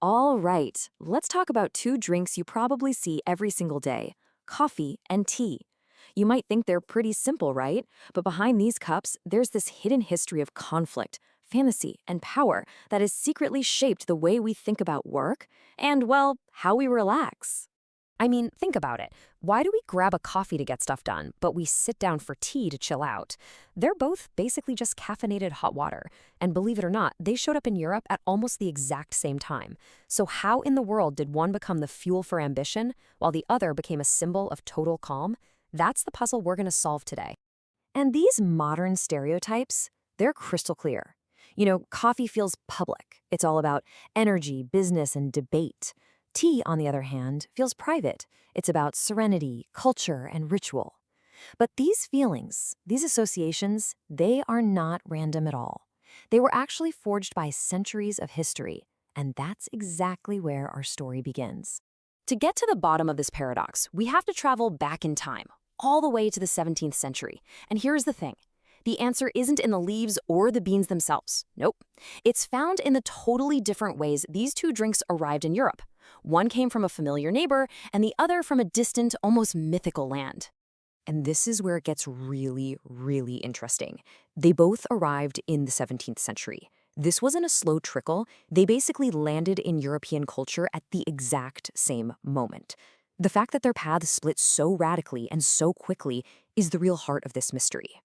All right, let's talk about two drinks you probably see every single day: coffee and tea. You might think they're pretty simple, right? But behind these cups, there's this hidden history of conflict, fantasy, and power that has secretly shaped the way we think about work and, well, how we relax. I mean, think about it. Why do we grab a coffee to get stuff done, but we sit down for tea to chill out? They're both basically just caffeinated hot water. And believe it or not, they showed up in Europe at almost the exact same time. So how in the world did one become the fuel for ambition, while the other became a symbol of total calm? That's the puzzle we're going to solve today. And these modern stereotypes, they're crystal clear. Coffee feels public. It's all about energy, business, and debate. Tea, on the other hand, feels private. It's about serenity, culture, and ritual. But these feelings, these associations, they are not random at all. They were actually forged by centuries of history, and that's exactly where our story begins. To get to the bottom of this paradox, we have to travel back in time, all the way to the 17th century. And here's the thing. The answer isn't in the leaves or the beans themselves. Nope. It's found in the totally different ways these two drinks arrived in Europe. One came from a familiar neighbor, and the other from a distant, almost mythical land. And this is where it gets really, really interesting. They both arrived in the 17th century. This wasn't a slow trickle. They basically landed in European culture at the exact same moment. The fact that their paths split so radically and so quickly is the real heart of this mystery.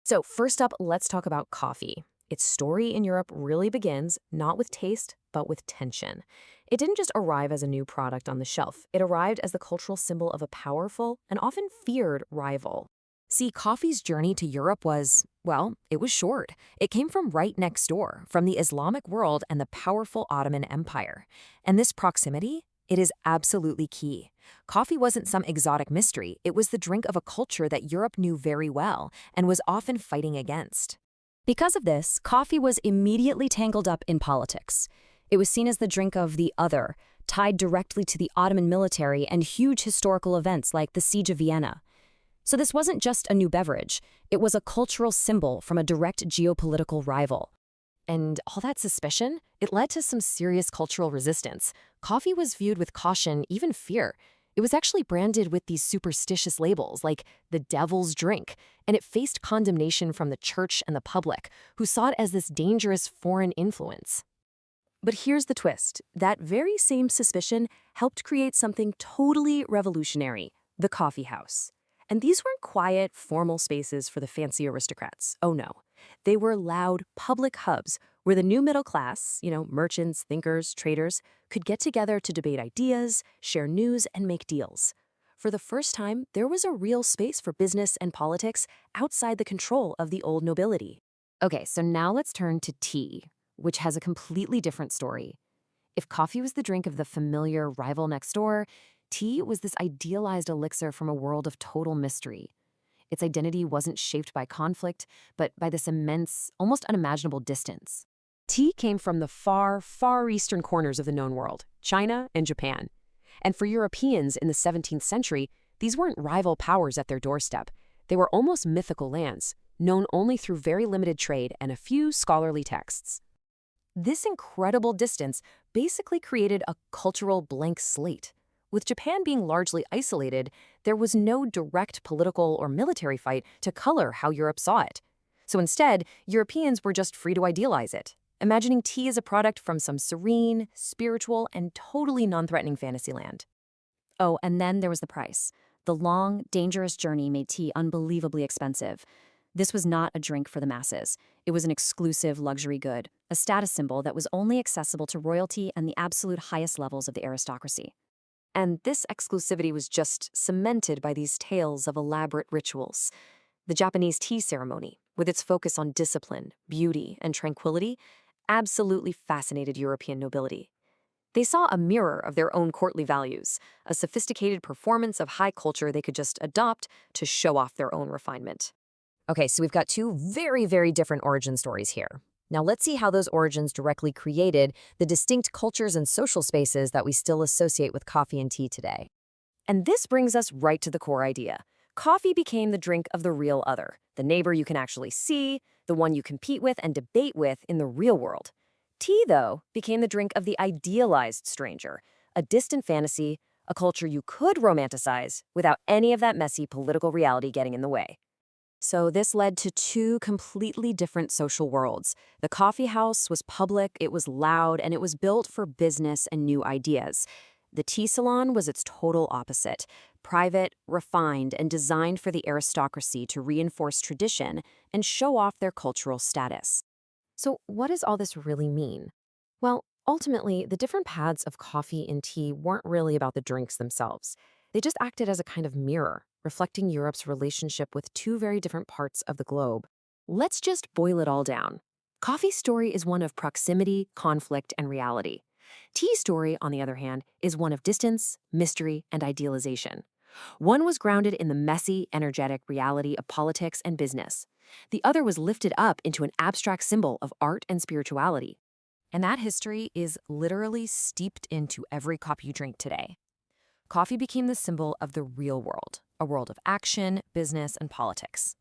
So first up, let's talk about coffee. Its story in Europe really begins not with taste, but with tension. It didn't just arrive as a new product on the shelf. It arrived as the cultural symbol of a powerful and often feared rival. See, coffee's journey to Europe was, well, it was short. It came from right next door, from the Islamic world and the powerful Ottoman Empire. And this proximity, it is absolutely key. Coffee wasn't some exotic mystery. It was the drink of a culture that Europe knew very well and was often fighting against. Because of this, coffee was immediately tangled up in politics. It was seen as the drink of the other, tied directly to the Ottoman military and huge historical events like the Siege of Vienna. So this wasn't just a new beverage. It was a cultural symbol from a direct geopolitical rival. And all that suspicion, it led to some serious cultural resistance. Coffee was viewed with caution, even fear. It was actually branded with these superstitious labels like the devil's drink, and it faced condemnation from the church and the public, who saw it as this dangerous foreign influence. But here's the twist. That very same suspicion helped create something totally revolutionary: the coffee house. And these weren't quiet, formal spaces for the fancy aristocrats. Oh no. They were loud, public hubs where the new middle class, merchants, thinkers, traders, could get together to debate ideas, share news, and make deals. For the first time, there was a real space for business and politics outside the control of the old nobility. Okay, so now let's turn to tea, which has a completely different story. If coffee was the drink of the familiar rival next door, tea was this idealized elixir from a world of total mystery. Its identity wasn't shaped by conflict, but by this immense, almost unimaginable distance. Tea came from the far, far eastern corners of the known world, China and Japan. And for Europeans in the 17th century, these weren't rival powers at their doorstep. They were almost mythical lands, known only through very limited trade and a few scholarly texts. This incredible distance basically created a cultural blank slate. With Japan being largely isolated, there was no direct political or military fight to color how Europe saw it. So instead, Europeans were just free to idealize it, imagining tea as a product from some serene, spiritual, and totally non-threatening fantasy land. Oh, and then there was the price. The long, dangerous journey made tea unbelievably expensive. This was not a drink for the masses. It was an exclusive luxury good, a status symbol that was only accessible to royalty and the absolute highest levels of the aristocracy. And this exclusivity was just cemented by these tales of elaborate rituals. The Japanese tea ceremony, with its focus on discipline, beauty, and tranquility, absolutely fascinated European nobility. They saw a mirror of their own courtly values, a sophisticated performance of high culture they could just adopt to show off their own refinement. Okay, so we've got two very, very different origin stories here. Now let's see how those origins directly created the distinct cultures and social spaces that we still associate with coffee and tea today. And this brings us right to the core idea. Coffee became the drink of the real other, the neighbor you can actually see, the one you compete with and debate with in the real world. Tea, though, became the drink of the idealized stranger, a distant fantasy, a culture you could romanticize without any of that messy political reality getting in the way. So this led to two completely different social worlds. The coffee house was public, it was loud, and it was built for business and new ideas. The tea salon was its total opposite, private, refined, and designed for the aristocracy to reinforce tradition and show off their cultural status. So, what does all this really mean? Well, ultimately, the different paths of coffee and tea weren't really about the drinks themselves. They just acted as a kind of mirror, reflecting Europe's relationship with two very different parts of the globe. Let's just boil it all down. Coffee's story is one of proximity, conflict, and reality. Tea's story, on the other hand, is one of distance, mystery, and idealization. One was grounded in the messy, energetic reality of politics and business. The other was lifted up into an abstract symbol of art and spirituality. And that history is literally steeped into every cup you drink today. Coffee became the symbol of the real world, a world of action, business, and politics.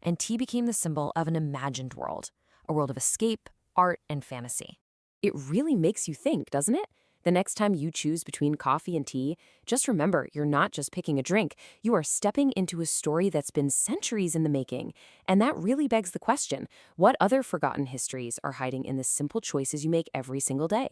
And tea became the symbol of an imagined world, a world of escape, art, and fantasy. It really makes you think, doesn't it? The next time you choose between coffee and tea, just remember you're not just picking a drink. You are stepping into a story that's been centuries in the making. And that really begs the question, what other forgotten histories are hiding in the simple choices you make every single day?